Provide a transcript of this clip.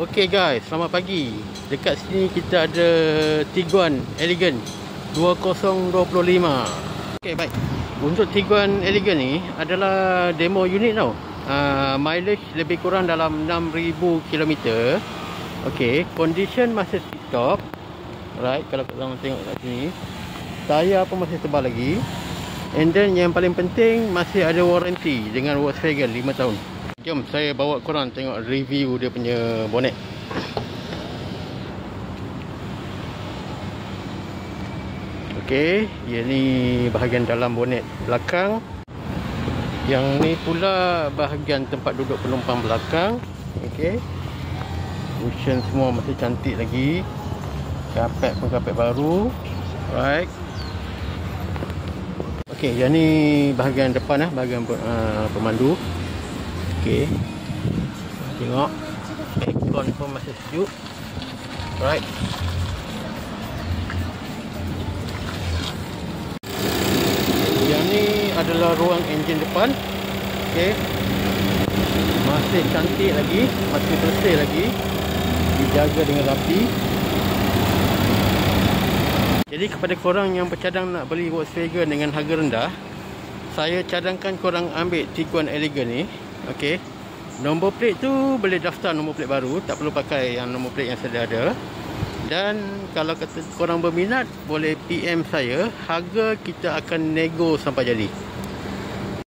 Okay guys, selamat pagi. Dekat sini kita ada Tiguan Elegant 2025. Okay, baik. Untuk Tiguan Elegant ni adalah demo unit tau. Mileage lebih kurang dalam 6,000 km. Okay, condition masih tip-top. Right, kalau korang tengok kat sini, tayar pun masih tebal lagi. And then yang paling penting, masih ada warranty dengan Volkswagen 5 tahun. Jom saya bawa korang tengok review dia punya bonet. Okey, ia ni bahagian dalam bonet belakang. Yang ni pula bahagian tempat duduk penumpang belakang. Okey. Cushion semua masih cantik lagi. Karpet pun karpet baru. Right. Okey, yang ni bahagian depan bahagian pemandu. Okey. Tengok. Aircon pun masih sejuk. Right. Yang ni adalah ruang enjin depan. Okey. Masih cantik lagi, masih bersih lagi. Dijaga dengan rapi. Jadi kepada korang yang bercadang nak beli Volkswagen dengan harga rendah, saya cadangkan korang ambil Tiguan Elegant ni. Okey. Nombor plate tu boleh daftar nombor plate baru, tak perlu pakai yang nombor plate yang sedia ada. Dan kalau kata korang berminat, boleh PM saya. Harga kita akan nego sampai jadi.